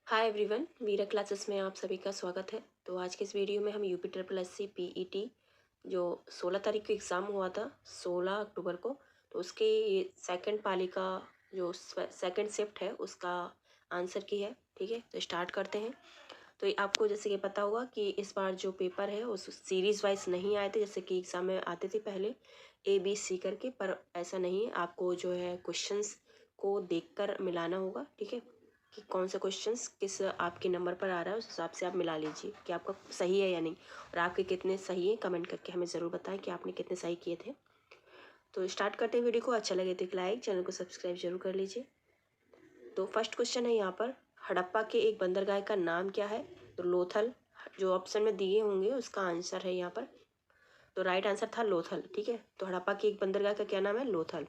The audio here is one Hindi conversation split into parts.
हाय एवरीवन, वीरा क्लासेस में आप सभी का स्वागत है। तो आज के इस वीडियो में हम UP triple S C PET जो 16 तारीख को एग्ज़ाम हुआ था 16 अक्टूबर को, तो उसके सेकंड पाली का जो सेकंड शिफ्ट है उसका आंसर की है। ठीक है, तो स्टार्ट करते हैं। तो ये आपको जैसे कि पता होगा कि इस बार जो पेपर है उस सीरीज़ वाइज नहीं आए थे, जैसे कि एग्ज़ाम में आते थे पहले ABC करके, पर ऐसा नहीं है। आपको जो है क्वेश्चंस को देखकर मिलाना होगा। ठीक है, कि कौन सा क्वेश्चंस किस आपके नंबर पर आ रहा है, उस हिसाब से आप मिला लीजिए कि आपका सही है या नहीं, और आपके कितने सही है कमेंट करके हमें ज़रूर बताएं कि आपने कितने सही किए थे। तो स्टार्ट करते हैं वीडियो को। अच्छा लगे तो एक लाइक, चैनल को सब्सक्राइब जरूर कर लीजिए। तो फर्स्ट क्वेश्चन है यहाँ पर, हड़प्पा के एक बंदरगाह का नाम क्या है? तो लोथल, जो ऑप्शन में दिए होंगे उसका आंसर है यहाँ पर। तो राइट आंसर था लोथल। ठीक है, तो हड़प्पा की एक बंदरगाह का क्या नाम है? लोथल।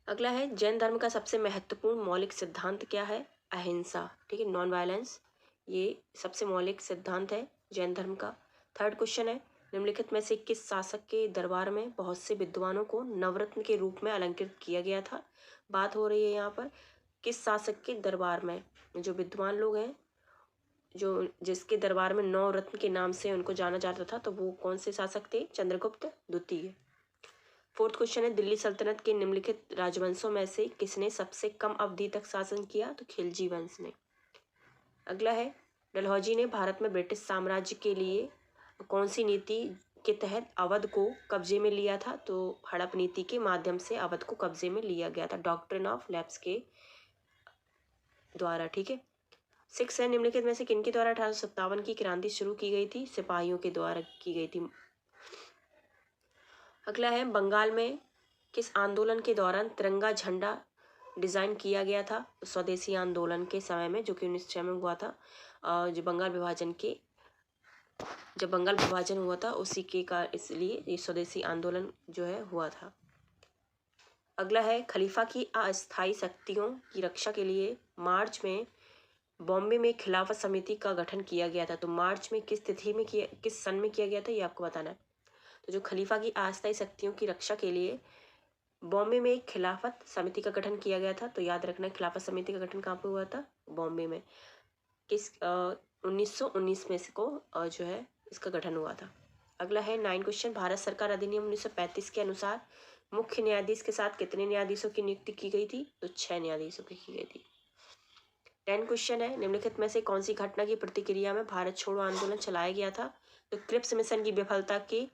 अगला है, जैन धर्म का सबसे महत्वपूर्ण मौलिक सिद्धांत क्या है? अहिंसा। ठीक है, नॉन वायलेंस, ये सबसे मौलिक सिद्धांत है जैन धर्म का। थर्ड क्वेश्चन है, निम्नलिखित में से किस शासक के दरबार में बहुत से विद्वानों को नवरत्न के रूप में अलंकृत किया गया था? बात हो रही है यहाँ पर किस शासक के दरबार में, जो विद्वान लोग हैं, जो जिसके दरबार में नौ रत्न के नाम से उनको जाना जाता था, तो वो कौन से शासक थे? चंद्रगुप्त द्वितीय। फोर्थ क्वेश्चन है, दिल्ली सल्तनत के निम्नलिखित राजवंशों में से किसने सबसे कम अवधि तक शासन किया? तो खिलजी वंश ने। अगला है, डलहौजी ने भारत में ब्रिटिश साम्राज्य के लिए कौन सी नीति के तहत अवध को कब्जे में लिया था? तो हड़प नीति के माध्यम से अवध को कब्जे में लिया गया था, डॉक्ट्रिन ऑफ लैप्स के द्वारा। ठीक है, सिक्स है, निम्नलिखित में से किनके द्वारा 1857 की क्रांति शुरू की गई थी? सिपाहियों के द्वारा की गई थी। अगला है, बंगाल में किस आंदोलन के दौरान तिरंगा झंडा डिजाइन किया गया था? स्वदेशी आंदोलन के समय में, जो कि 1906 में हुआ था। जो जब बंगाल विभाजन हुआ था उसी के इसलिए ये स्वदेशी आंदोलन जो है हुआ था। अगला है, खलीफा की अस्थायी शक्तियों की रक्षा के लिए मार्च में बॉम्बे में खिलाफत समिति का गठन किया गया था। तो मार्च में किस तिथि में किया, किस सन में किया गया था, ये आपको बताना है। तो जो खलीफा की अस्थायी शक्तियों की रक्षा के लिए बॉम्बे में एक खिलाफत समिति का गठन किया गया था। तो याद रखना, खिलाफत समिति का गठन कहाँ पे हुआ था? बॉम्बे में। किस 1919 में इसको जो है इसका गठन हुआ था। अगला है 9 क्वेश्चन, भारत सरकार अधिनियम 1935 के अनुसार मुख्य न्यायाधीश के साथ कितने न्यायाधीशों की नियुक्ति की गई थी? तो 6 न्यायाधीशों की गई थी। 10 क्वेश्चन है, निम्नलिखित में से कौन सी घटना की प्रतिक्रिया में भारत छोड़ो आंदोलन चलाया गया था? तो क्रिप्स मिशन की विफलता की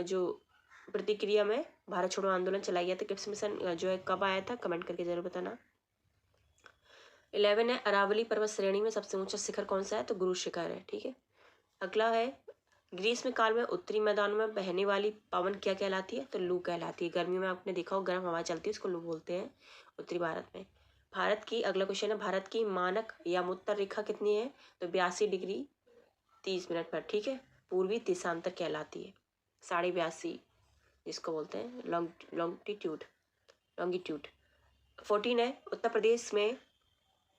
जो प्रतिक्रिया में भारत छोड़ो आंदोलन चलाया गया था। क्रिप्स मिशन जो है कब आया था? कमेंट करके जरूर बताना। 11 है, अरावली पर्वत श्रेणी में सबसे ऊंचा शिखर कौन सा है? तो गुरु शिखर है। ठीक है, अगला है, ग्रीष्म काल में उत्तरी मैदानों में बहने वाली पवन क्या कहलाती है? तो लू कहलाती है। गर्मियों में आपने देखा हो गर्म हवा चलती है, उसको लू बोलते हैं उत्तरी भारत में। भारत की, अगला क्वेश्चन है, भारत की मानक या उत्तर रेखा कितनी है? तो 82 डिग्री 30 मिनट पर। ठीक है, पूर्वी देशांतर कहलाती है, 82.5 जिसको बोलते हैं लॉन्गिट्यूड। 14 है,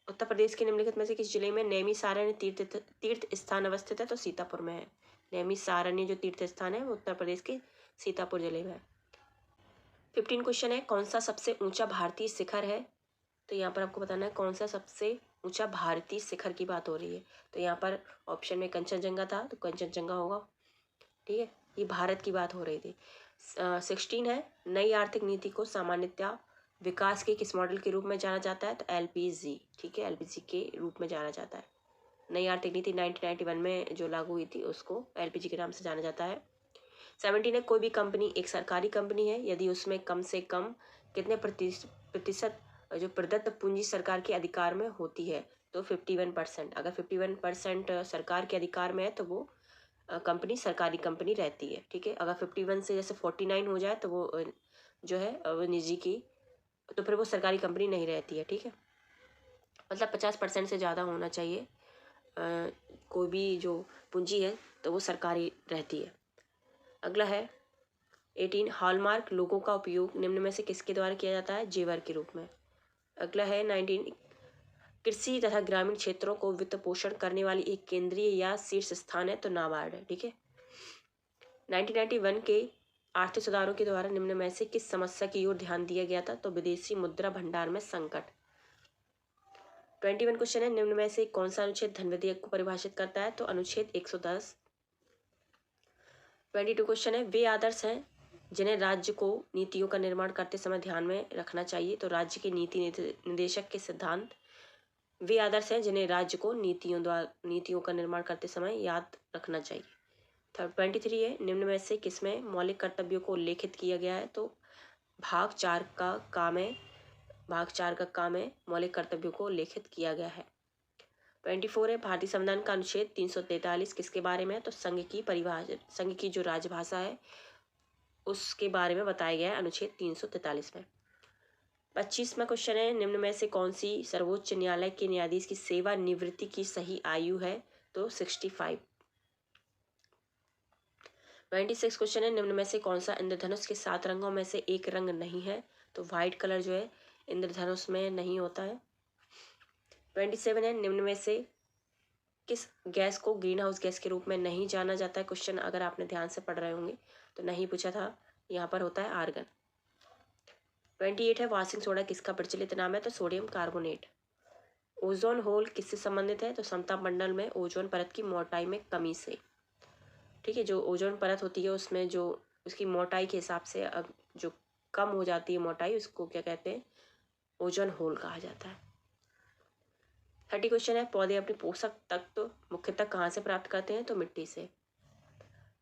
उत्तर प्रदेश के निम्नलिखित में से किस जिले में नैमिषारण्य तीर्थ स्थान अवस्थित है? तो सीतापुर में है। नैमिषारण्य जो तीर्थ स्थान है वो उत्तर प्रदेश के सीतापुर जिले में है। 15 क्वेश्चन है, कौन सा सबसे ऊंचा भारतीय शिखर है? तो यहाँ पर आपको बताना है कौन सा सबसे ऊंचा भारतीय शिखर की बात हो रही है। तो यहाँ पर ऑप्शन में कंचनजंगा था, तो कंचनजंगा होगा। ठीक है, ये भारत की बात हो रही थी। 16 है, नई आर्थिक नीति को सामान्यतः विकास के किस मॉडल के रूप में जाना जाता है? तो LPG। ठीक है, LPG के रूप में जाना जाता है। नई आर्थिक नीति 1991 में जो लागू हुई थी उसको LPG के नाम से जाना जाता है। 17 है, कोई भी कंपनी एक सरकारी कंपनी है यदि उसमें कम से कम कितने प्रतिशत जो प्रदत्त पूंजी सरकार के अधिकार में होती है? तो 51%। अगर 51% सरकार के अधिकार में है तो वो कंपनी सरकारी कंपनी रहती है। ठीक है, अगर 51 से जैसे 49 हो जाए तो वो जो है वो निजी की, तो फिर वो सरकारी कंपनी नहीं रहती है। ठीक है, मतलब 50% से ज़्यादा होना चाहिए कोई भी जो पूंजी है तो वो सरकारी रहती है। अगला है 18, हॉलमार्क लोगों का उपयोग निम्न में से किसके द्वारा किया जाता है? जेवर के रूप में। अगला है 19, कृषि तथा ग्रामीण क्षेत्रों को वित्त पोषण करने वाली एक केंद्रीय या शीर्ष स्थान है? तो नाबार्ड है। ठीक है, 1991 के आर्थिक सुधारों के द्वारा निम्न में से किस समस्या की ओर ध्यान दिया गया था? तो विदेशी मुद्रा भंडार में संकट। 21 क्वेश्चन है, निम्न में से कौन सा अनुच्छेद धन विधेयक को परिभाषित करता है? तो अनुच्छेद 110। 22 क्वेश्चन है, वे आदर्श हैं जिन्हें राज्य को नीतियों का निर्माण करते समय ध्यान में रखना चाहिए। तो राज्य के नीति निदेशक के सिद्धांत। वे आदर्श हैं जिन्हें राज्य को नीतियों का निर्माण करते समय याद रखना चाहिए। 23 है, निम्न में से किसमें मौलिक कर्तव्यों को उल्लेखित किया गया है? तो भाग 4 का काम है मौलिक कर्तव्यों को उल्लेखित किया गया है। 24 है, भारतीय संविधान का अनुच्छेद 343 किसके बारे में है? तो संघ की जो राजभाषा है उसके बारे में बताया गया है अनुच्छेद 343 में। 25वां क्वेश्चन है, निम्न में से कौन सी सर्वोच्च न्यायालय के न्यायाधीश की सेवानिवृत्ति की सही आयु है? तो 65। 96 क्वेश्चन है, निम्न में से कौन सा इंद्रधनुष के 7 रंगों में से एक रंग नहीं है? तो व्हाइट कलर जो है इंद्रधनुष में नहीं होता है। 27 है, निम्न में से किस गैस को ग्रीन हाउस गैस के रूप में नहीं जाना जाता है? क्वेश्चन अगर आपने ध्यान से पढ़ रहे होंगे तो नहीं पूछा था, यहाँ पर होता है आर्गन। 28 है, वाशिंग सोडा किसका प्रचलित नाम है? तो सोडियम कार्बोनेट। ओजोन होल किससे संबंधित है? तो समताप मंडल में ओजोन परत की मोटाई में कमी से। ठीक है, जो ओजोन परत होती है उसमें जो उसकी मोटाई के हिसाब से जो कम हो जाती है मोटाई, उसको क्या कहते हैं? ओजोन होल कहा जाता है। 30 क्वेश्चन है, पौधे अपने पोषक तत्व मुख्यतः कहाँ से प्राप्त करते हैं? तो मिट्टी से।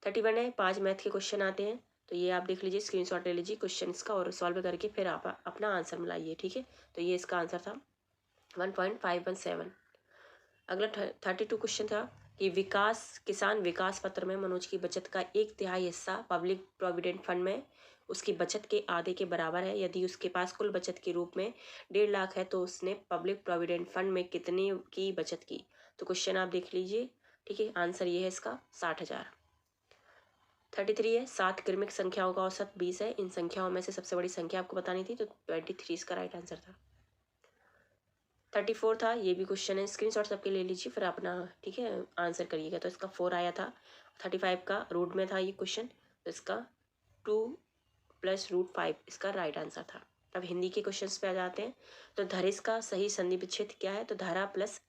31 है, 5 मैथ के क्वेश्चन आते हैं, तो ये आप देख लीजिए, स्क्रीनशॉट ले लीजिए क्वेश्चन का और सॉल्व करके फिर आप अपना आंसर मिलाइए। ठीक है, तो ये इसका आंसर था 1.517। अगला 32 क्वेश्चन था कि किसान विकास पत्र में मनोज की बचत का 1/3 हिस्सा पब्लिक प्रोविडेंट फंड में उसकी बचत के आधे के बराबर है। यदि उसके पास कुल बचत के रूप में 1.5 लाख है तो उसने पब्लिक प्रोविडेंट फंड में कितने की बचत की? तो क्वेश्चन आप देख लीजिए। ठीक है, आंसर ये है इसका 60,000। 33 है, 7 क्रमिक संख्याओं का औसत 20 है। इन संख्याओं में से सबसे बड़ी संख्या आपको बतानी थी, तो 23 इसका राइट आंसर था। 34 था, ये भी क्वेश्चन है, स्क्रीनशॉट सबके ले लीजिए फिर अपना ठीक है आंसर करिएगा। तो इसका 4 आया था। 35 का रूट में था ये क्वेश्चन, तो इसका 2 + √5 इसका राइट आंसर था। अब हिंदी के क्वेश्चंस पे आ जाते हैं। तो धरिस का सही संधि विच्छेद क्या है? तो धरा +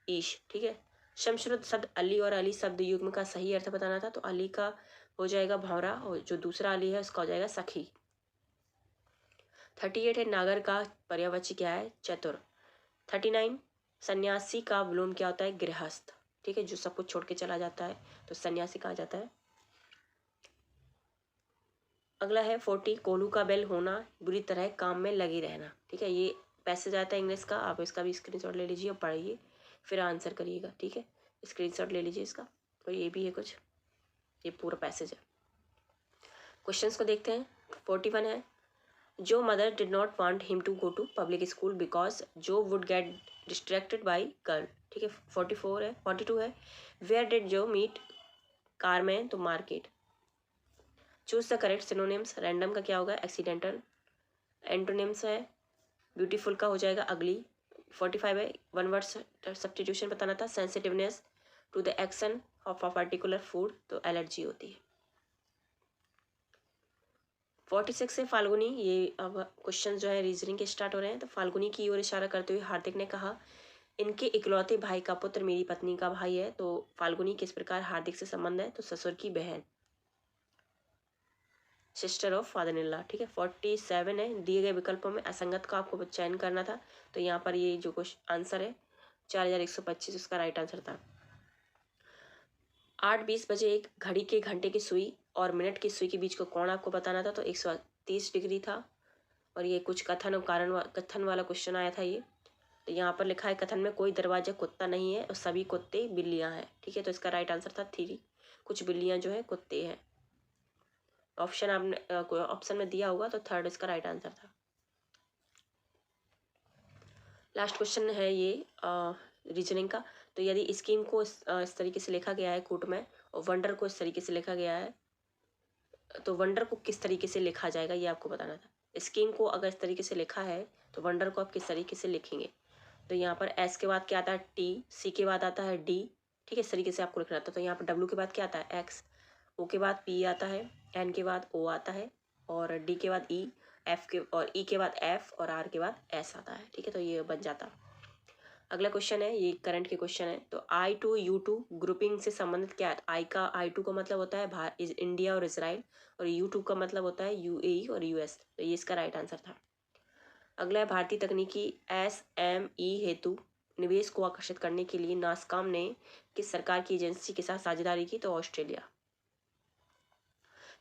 ईश। ठीक है, शमश्रुत शब्द अली और अली शब्द युग्म का सही अर्थ बताना था, तो अली का हो जाएगा भंवरा और जो दूसरा अली है उसका हो जाएगा सखी। 38 है, नागर का पर्यायवाची क्या है? चतुर। 39, सन्यासी का विलोम क्या होता है? गृहस्थ। ठीक है, जो सब कुछ छोड़ के चला जाता है तो सन्यासी कहा जाता है। अगला है 40, कोल्हू का बैल होना बुरी तरह काम में लगी रहना। ठीक है, ये पैसेज आता है इंग्लिश का, आप इसका भी स्क्रीनशॉट ले लीजिए और पढ़िए फिर आंसर करिएगा। ठीक है, स्क्रीनशॉट ले लीजिए इसका, और ये भी है कुछ, ये पूरा पैसेज है। क्वेश्चंस को देखते हैं। 41 है, Joe mother did not want him to go to public school because Joe would get distracted by girl. ठीक है, 42 है, where did Joe meet Carmen? तो market. Choose the correct synonyms. Random का क्या होगा? एक्सीडेंटल। एंटोनिम्स है, ब्यूटीफुल का हो जाएगा अगली। 45 है, वन वर्ड सब्स्टिट्यूशन बताना था। Sensitiveness to the action of a particular food, तो एलर्जी होती है। 46 है, फाल्गुनी। ये अब क्वेश्चन जो है रीजनिंग के स्टार्ट हो रहे हैं। तो फाल्गुनी की ओर इशारा करते हुए हार्दिक ने कहा, इनके इकलौते भाई का पुत्र मेरी पत्नी का भाई है। तो फाल्गुनी किस प्रकार हार्दिक से संबंध है? तो ससुर की बहन, sister of father in law. ठीक है, 47 है, दिए गए विकल्पों में असंगत का आपको चयन करना था। तो यहाँ पर ये जो क्वेश्चन आंसर है 4125 उसका राइट आंसर था। 8:20 बजे एक घड़ी के घंटे की सुई और मिनट की सुई के बीच का कोण आपको बताना था, तो 130 डिग्री था। और ये कुछ कथन वाला क्वेश्चन आया था ये। तो यहाँ पर लिखा है, कथन में कोई दरवाजा कुत्ता नहीं है और सभी कुत्ते बिल्लियाँ हैं। ठीक है, तो इसका राइट आंसर था 3, कुछ बिल्लियाँ जो है कुत्ते हैं। ऑप्शन में दिया होगा तो 3 इसका राइट आंसर था। लास्ट क्वेश्चन है ये रीजनिंग का। तो यदि स्कीम को इस तरीके से लिखा गया है कोट में और वंडर को इस तरीके से लिखा गया है, तो वंडर को किस तरीके से लिखा जाएगा ये आपको बताना था। स्कीम को अगर इस तरीके से लिखा है तो वंडर को आप किस तरीके से लिखेंगे? तो यहाँ पर एस के बाद क्या आता है? टी। सी के बाद आता है डी। ठीक है, इस तरीके से आपको लिखना था। तो यहाँ पर डब्ल्यू के बाद क्या आता है? एक्स। ओ के बाद पी आता है, एन के बाद ओ आता है, और डी के बाद ई, एफ के और ई के बाद एफ, और आर के बाद एस आता है। ठीक है, तो ये बन जाता। अगला क्वेश्चन है, ये करंट के क्वेश्चन है। तो I2U2 ग्रुपिंग से संबंधित क्या है? I2 का मतलब होता है इंडिया और इसराइल, और U2 का मतलब होता है UAE और US। तो ये इसका राइट आंसर था। अगला है, भारतीय तकनीकी SME हेतु निवेश को आकर्षित करने के लिए नासकॉम ने किस सरकार की एजेंसी के साथ साझेदारी की? तो ऑस्ट्रेलिया।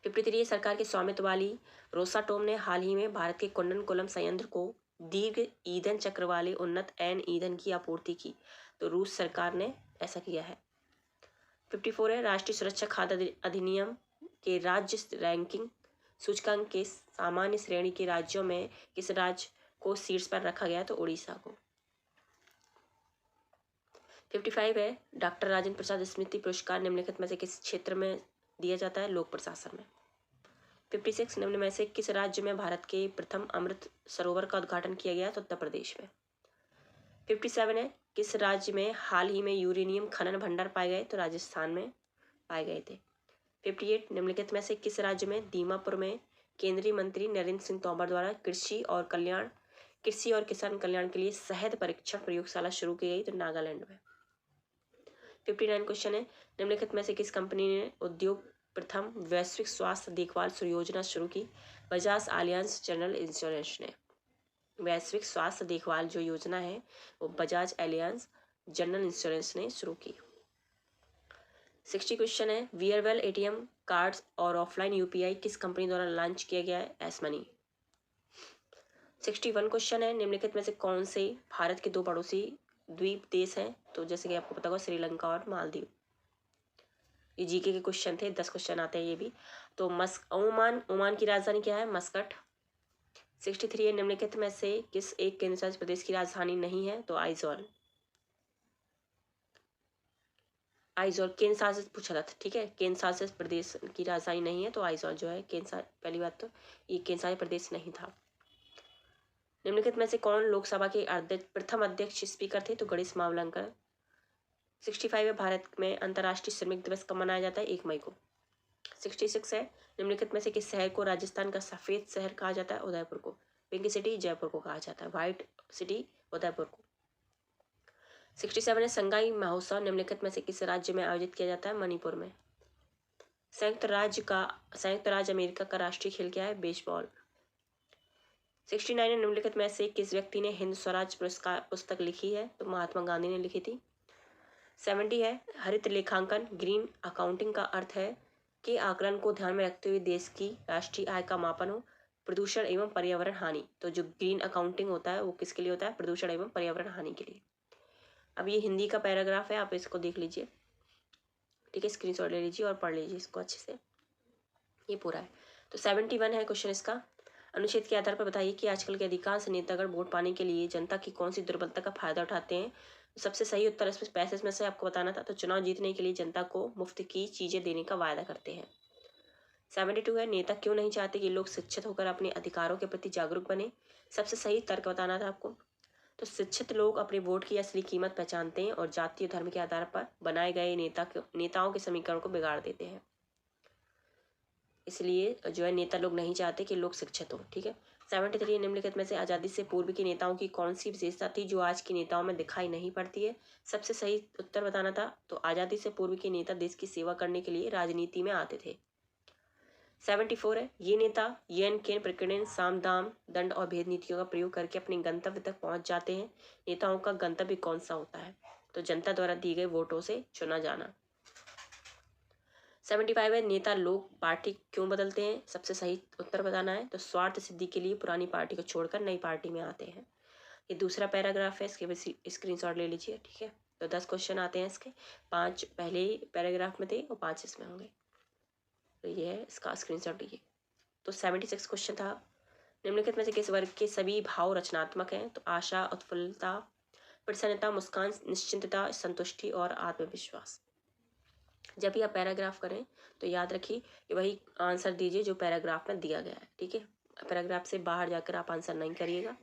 53 सरकार के स्वामित्व वाली रोसाटोम ने हाल ही में भारत के कुंडनकुलम संयंत्र को दीर्घ ईंधन चक्र वाले उन्नत एन ईंधन की आपूर्ति की। तो रूस सरकार ने ऐसा किया है। 54 है, राष्ट्रीय सुरक्षा खाद्य अधिनियम के राज्य रैंकिंग सूचकांक के सामान्य श्रेणी के राज्यों में किस राज्य को शीर्ष पर रखा गया? तो उड़ीसा को। 55 है, डॉक्टर राजेंद्र प्रसाद स्मृति पुरस्कार निम्नलिखित में से किस क्षेत्र में दिया जाता है? लोक प्रशासन में। 56 निम्न में से किस राज्य में भारत के प्रथम अमृत सरोवर का उद्घाटन किया गया? तो उत्तर प्रदेश में। 57 है, किस राज्य में हाल ही में यूरेनियम खनन भंडार पाए गए? तो राजस्थान में पाए गए थे। 58 निम्नलिखित में से किस राज्य में दीमापुर में केंद्रीय मंत्री नरेंद्र सिंह तोमर द्वारा कृषि और किसान कल्याण के लिए शहद परीक्षण प्रयोगशाला शुरू की गई? तो नागालैंड में। 59 क्वेश्चन है, निम्नलिखित में से किस कंपनी ने उद्योग प्रथम वैश्विक स्वास्थ्य देखभाल योजना शुरू की? बजाज एलियांज जनरल इंश्योरेंस ने वैश्विक स्वास्थ्य देखभाल जो योजना है वो बजाज एलियांज जनरल इंश्योरेंस ने शुरू की। 60 क्वेश्चन है, वियरवेल ATM कार्ड्स और ऑफलाइन UPI किस कंपनी द्वारा लॉन्च किया गया है? S money. 61 क्वेश्चन है, निम्नलिखित में से कौन से भारत के दो पड़ोसी द्वीप देश हैं? तो जैसे कि आपको पता होगा श्रीलंका और मालदीव। ये जीके के क्वेश्चन थे, 10 क्वेश्चन आते हैं ये भी। तो ओमान की राजधानी क्या है? मस्कट। 63 है, निम्नलिखित में से किस एक केंद्र शासित प्रदेश की राजधानी नहीं है? तो आइजॉल केंद्र शासित पूछा था, ठीक है, केंद्र शासित प्रदेश की राजधानी नहीं है तो आइजॉल जो है पहली बात तो ये केंद्र शासित प्रदेश नहीं था। निम्नलिखित में से कौन लोकसभा के प्रथम अध्यक्ष स्पीकर थे? तो गणेश मावलंकर। 65 है, भारत में अंतर्राष्ट्रीय श्रमिक दिवस कब मनाया जाता है? 1 मई को। 66 है, निम्नलिखित में से किस शहर को राजस्थान का सफेद शहर कहा जाता है? उदयपुर को। पिंक सिटी जयपुर को कहा जाता है, व्हाइट सिटी उदयपुर को। 67 है, संगाई महोत्सव निम्नलिखित में से किस राज्य में आयोजित किया जाता है? मणिपुर में। संयुक्त राज्य अमेरिका का राष्ट्रीय खेल क्या है? बेसबॉल। 69 है, निम्नलिखित में से किस व्यक्ति ने हिंद स्वराज पुस्तक लिखी है? तो महात्मा गांधी ने लिखी थी। 70 है, हरित लेखांकन ग्रीन अकाउंटिंग का अर्थ है कि आकलन को ध्यान में रखते हुए देश की राष्ट्रीय आय का मापन हो, प्रदूषण एवं पर्यावरण हानि। तो जो ग्रीन अकाउंटिंग होता है वो किसके लिए होता है? प्रदूषण एवं पर्यावरण हानि के लिए। अब ये हिंदी का पैराग्राफ है, आप इसको देख लीजिए, ठीक है, स्क्रीनशॉट ले लीजिए और पढ़ लीजिए इसको अच्छे से, ये पूरा है। तो 71 है क्वेश्चन इसका, अनुच्छेद के आधार पर बताइए कि आजकल के अधिकांश नेतागण वोट पाने के लिए जनता की कौन सी दुर्बलता का फायदा उठाते हैं? सबसे सही उत्तर इसमें पैसेज में से आपको बताना था। तो चुनाव जीतने के लिए जनता को मुफ्त की चीजें देने का वायदा करते हैं। 72 है, नेता क्यों नहीं चाहते कि लोग शिक्षित होकर अपने अधिकारों के प्रति जागरूक बने? सबसे सही तर्क बताना था आपको। तो शिक्षित लोग अपने वोट की असली कीमत पहचानते हैं और जाति और धर्म के आधार पर बनाए गए नेताओं के समीकरण को बिगाड़ देते हैं। इसलिए जो है नेता लोग नहीं चाहते कि लोग शिक्षित हो, ठीक है। 73 निम्नलिखित में से आज़ादी से पूर्व के नेताओं की कौन सी विशेषता थी जो आज के नेताओं में दिखाई नहीं पड़ती है? सबसे सही उत्तर बताना था। तो आज़ादी से पूर्व के नेता देश की सेवा करने के लिए राजनीति में आते थे। 74 है, ये नेता येन केन प्रकीर्णन साम दाम दंड और भेद नीतियों का प्रयोग करके अपने गंतव्य तक पहुंच जाते हैं। नेताओं का गंतव्य कौन सा होता है? तो जनता द्वारा दिए गए वोटों से चुना जाना। 75 है, नेता लोग पार्टी क्यों बदलते हैं? सबसे सही उत्तर बताना है। तो स्वार्थ सिद्धि के लिए पुरानी पार्टी को छोड़कर नई पार्टी में आते हैं। ये दूसरा पैराग्राफ है, इसके भी स्क्रीनशॉट ले लीजिए, ठीक है। तो 10 क्वेश्चन आते हैं इसके, 5 पहले पैराग्राफ में थे और 5 इसमें होंगे। तो ये है इसका स्क्रीनशॉट लीजिए। तो 76 क्वेश्चन था, निम्नलिखित में से किस वर्ग के सभी भाव रचनात्मक हैं? तो आशा, उत्फुल्लता, प्रसन्नता, मुस्कान, निश्चिंतता, संतुष्टि और आत्मविश्वास। जब भी आप पैराग्राफ करें तो याद रखिए कि वही आंसर दीजिए जो पैराग्राफ में दिया गया है, ठीक है। पैराग्राफ से बाहर जाकर आप आंसर नहीं करिएगा।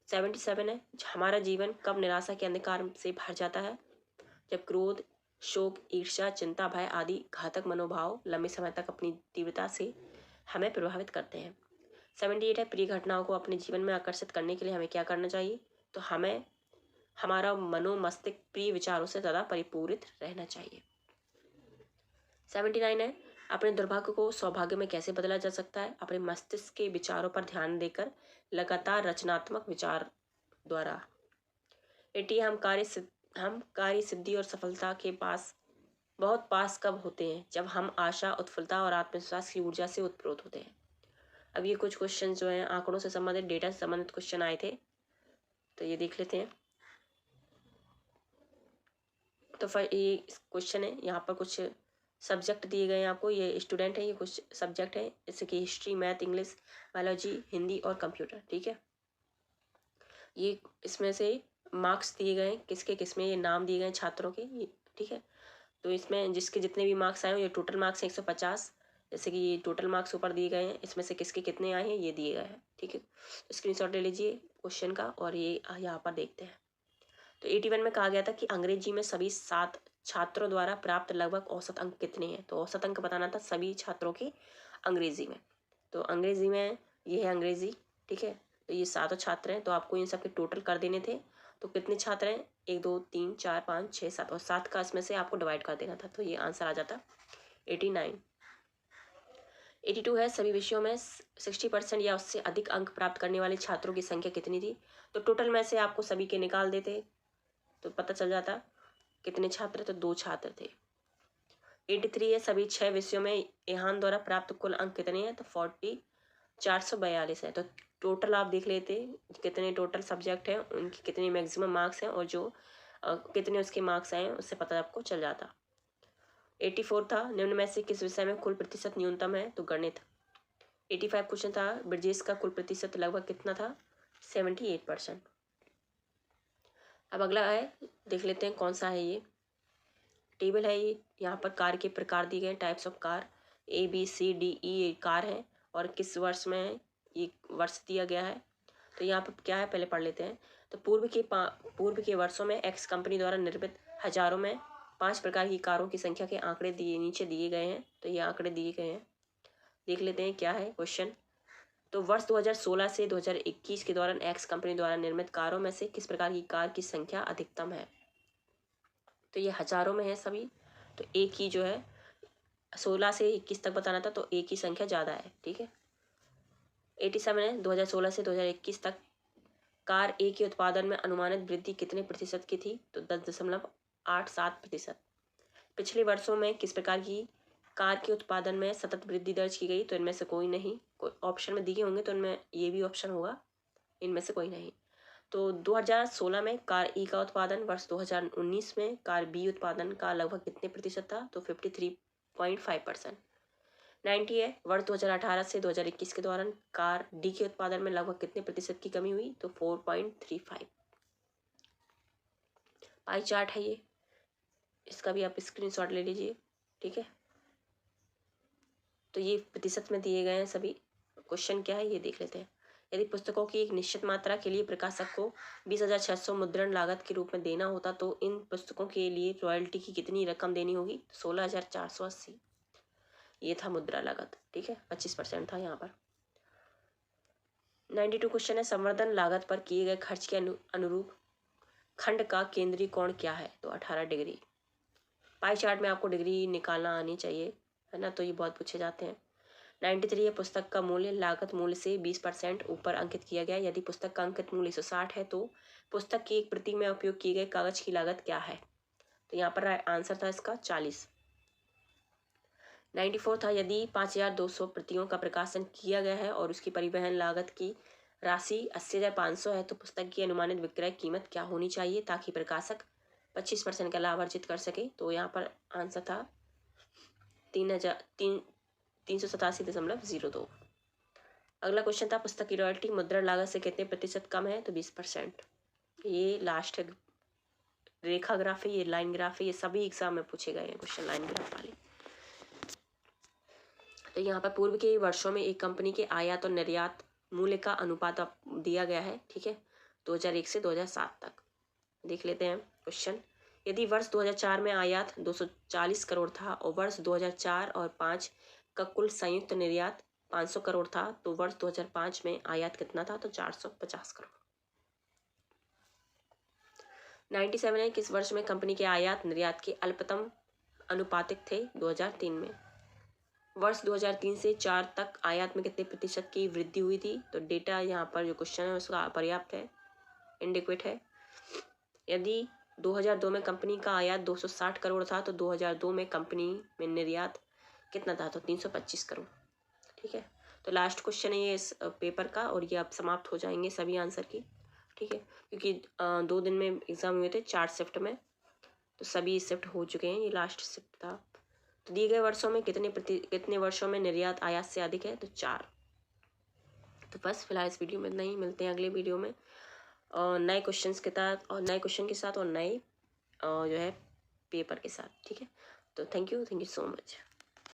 77 है, हमारा जीवन कब निराशा के अंधकार से भर जाता है? जब क्रोध, शोक, ईर्ष्या, चिंता, भय आदि घातक मनोभाव लंबे समय तक अपनी तीव्रता से हमें प्रभावित करते हैं। 78 है, प्रिय घटनाओं को अपने जीवन में आकर्षित करने के लिए हमें क्या करना चाहिए? तो हमें हमारा मनोमस्तिष्क प्रिय विचारों से ज़्यादा परिपूरित रहना चाहिए। 79 है, अपने दुर्भाग्य को सौभाग्य में कैसे बदला जा सकता है? अपने मस्तिष्क के विचारों पर ध्यान देकर लगातार रचनात्मक विचार द्वारा। 80 हम कार्य सिद्धि और सफलता के बहुत पास कब होते हैं? जब हम आशा, उत्फुल्लता और आत्मविश्वास की ऊर्जा से उत्प्रोत होते हैं। अब ये कुछ क्वेश्चन जो हैं आंकड़ों से संबंधित, डेटा से संबंधित क्वेश्चन आए थे, तो ये देख लेते हैं। तो ये क्वेश्चन है, यहाँ पर कुछ सब्जेक्ट दिए गए हैं आपको। ये स्टूडेंट है, ये कुछ सब्जेक्ट है जैसे कि history, math, English, biology, Hindi और कंप्यूटर। ठीक है, ये इसमें से मार्क्स दिए गए हैं, किसके किसमें ये नाम दिए गए हैं छात्रों के। ये ठीक है, तो इसमें जिसके जितने भी मार्क्स आए हैं, ये टोटल मार्क्स हैं 150। जैसे कि ये टोटल मार्क्स ऊपर दिए गए हैं, इसमें से किसके कितने आए हैं ये दिए गए हैं। ठीक है, स्क्रीनशॉट ले लीजिए क्वेश्चन का और ये यहाँ पर देखते हैं। तो 81 में कहा गया था कि अंग्रेजी में सभी 7 छात्रों द्वारा प्राप्त लगभग औसत अंक कितने हैं? तो औसत अंक बताना था सभी छात्रों के अंग्रेजी में। तो अंग्रेजी में ये है अंग्रेजी। ठीक है, तो ये 7 छात्र हैं, तो आपको इन सब के टोटल कर देने थे। तो कितने छात्र हैं? 1 2 3 4 5 6 7 और 7 का इसमें से आपको डिवाइड कर देना था, तो ये आंसर आ जाता 89। 82 है, सभी विषयों में 60% या उससे अधिक अंक प्राप्त करने वाले छात्रों की संख्या कितनी थी? तो टोटल में से आपको सभी के निकाल देते तो पता चल जाता कितने छात्र, तो 2 छात्र थे। 83 है, सभी 6 विषयों में ईहान द्वारा प्राप्त कुल अंक कितने हैं? तो 442 है। तो टोटल आप देख लेते कितने टोटल सब्जेक्ट हैं, उनकी कितने मैक्सिमम मार्क्स हैं और जो कितने उसके मार्क्स आए हैं, उससे पता आपको चल जाता। 84 था, निम्न में से किस विषय में कुल प्रतिशत न्यूनतम है? तो गणित। 85 क्वेश्चन था, ब्रजेश का कुल प्रतिशत लगभग कितना था? 78%। अब अगला है, देख लेते हैं कौन सा है। ये टेबल है, ये यहाँ पर कार के प्रकार दिए गए, types of car ABCDE car है और किस वर्ष में है, ये वर्ष दिया गया है। तो यहाँ पर क्या है पहले पढ़ लेते हैं। तो पूर्व के वर्षों में एक्स कंपनी द्वारा निर्मित हजारों में 5 प्रकार की कारों की संख्या के आंकड़े नीचे दिए गए हैं। तो ये आंकड़े दिए गए हैं, देख लेते हैं क्या है क्वेश्चन। तो वर्ष 2016 से 2021 के दौरान एक्स कंपनी द्वारा निर्मित कारों में से किस प्रकार की कार की संख्या अधिकतम है? तो ये हजारों में है सभी, तो एक ही जो है 16 से 21 तक बताना था, तो एक ही संख्या ज़्यादा है। ठीक है, 87 है, 2016 से 2021 तक कार ए के उत्पादन में अनुमानित वृद्धि कितने प्रतिशत की थी? तो 10.87%। पिछले वर्षों में किस प्रकार की कार के उत्पादन में सतत वृद्धि दर्ज की गई? तो इनमें से कोई नहीं, कोई ऑप्शन में दिए होंगे तो इनमें ये भी ऑप्शन होगा, इनमें से कोई नहीं। तो 2016 में कार ई का उत्पादन, वर्ष 2019 में कार बी उत्पादन का लगभग कितने प्रतिशत था? तो 53.5%। 90 है, वर्ष 2018 से 2021 के दौरान कार डी के उत्पादन में लगभग कितने प्रतिशत की कमी हुई? तो 4.35। पाई चार्ट है ये, इसका भी आप स्क्रीनशॉट ले लीजिए। ठीक है, तो ये प्रतिशत में दिए गए हैं सभी। क्वेश्चन क्या है ये देख लेते हैं। यदि पुस्तकों की एक निश्चित मात्रा के लिए प्रकाशक को 20,600 मुद्रण लागत के रूप में देना होता तो इन पुस्तकों के लिए रॉयल्टी की कितनी रकम देनी होगी? 16,480। ये था मुद्रा लागत। ठीक है, 25% था यहाँ पर। 92 क्वेश्चन है, संवर्धन लागत पर किए गए खर्च के अनुरूप खंड का केंद्रीय कोण क्या है? तो 18 डिग्री। पाई चार्ट में आपको डिग्री निकालना आनी चाहिए, है ना, तो ये बहुत पूछे जाते हैं। 93 है, पुस्तक का मूल्य लागत मूल्य से 20% ऊपर अंकित किया गया। यदि पुस्तक का अंकित मूल्य 160 है तो पुस्तक की एक प्रति में उपयोग किए गए कागज की लागत क्या है? तो यहाँ पर आंसर था इसका 40। 94 था, यदि 5,200 प्रतियों का प्रकाशन किया गया है और उसकी परिवहन लागत की राशि 80,500 है तो पुस्तक की अनुमानित विक्रय कीमत क्या होनी चाहिए ताकि प्रकाशक 25% का लाभ अर्जित कर सके? तो यहाँ पर आंसर था 387.02। अगला क्वेश्चन था, पुस्तक की रॉयल्टी मुद्रण लागत से कितने प्रतिशत कम है? तो 20%। ये लास्ट है, रेखा ग्राफ है, ये लाइन ग्राफ है, ये सभी एग्जाम में पूछे गए हैं क्वेश्चन लाइन ग्राफ वाले। तो यहाँ पर पूर्व के वर्षों में एक कंपनी के आयात और निर्यात मूल्य का अनुपात दिया गया है। ठीक है, 2001 से 2007 तक देख लेते हैं क्वेश्चन। यदि वर्ष 2004 में आयात 240 करोड़ था और वर्ष 2004 और 5 का कुल संयुक्त निर्यात 500 करोड़ था तो वर्ष 2005 में आयात कितना था? तो 450 करोड़। 97 है, किस वर्ष में कंपनी के आयात निर्यात के अल्पतम अनुपातिक थे? 2003 में। वर्ष 2003 से 4 तक आयात में कितने प्रतिशत की वृद्धि हुई थी? तो डेटा यहाँ पर जो क्वेश्चन है उसका अपर्याप्त है, इनडेक्वेट है। यदि 2002 में कंपनी का आयात 260 करोड़ था तो 2002 में कंपनी में निर्यात कितना था? तो 325 करोड़। ठीक है, तो लास्ट क्वेश्चन है ये इस पेपर का, और ये अब समाप्त हो जाएंगे सभी आंसर की। ठीक है, क्योंकि 2 दिन में एग्ज़ाम हुए थे, 4 शिफ्ट में, तो सभी शिफ्ट हो चुके हैं, ये लास्ट शिफ्ट था। तो दिए गए वर्षों में कितने वर्षों में निर्यात आयात से अधिक है? तो 4। तो बस फिलहाल इस वीडियो में इतना ही, मिलते हैं अगले वीडियो में और नए क्वेश्चंस के साथ और नए क्वेश्चन के साथ और नए जो है पेपर के साथ। ठीक है, तो थैंक यू सो मच।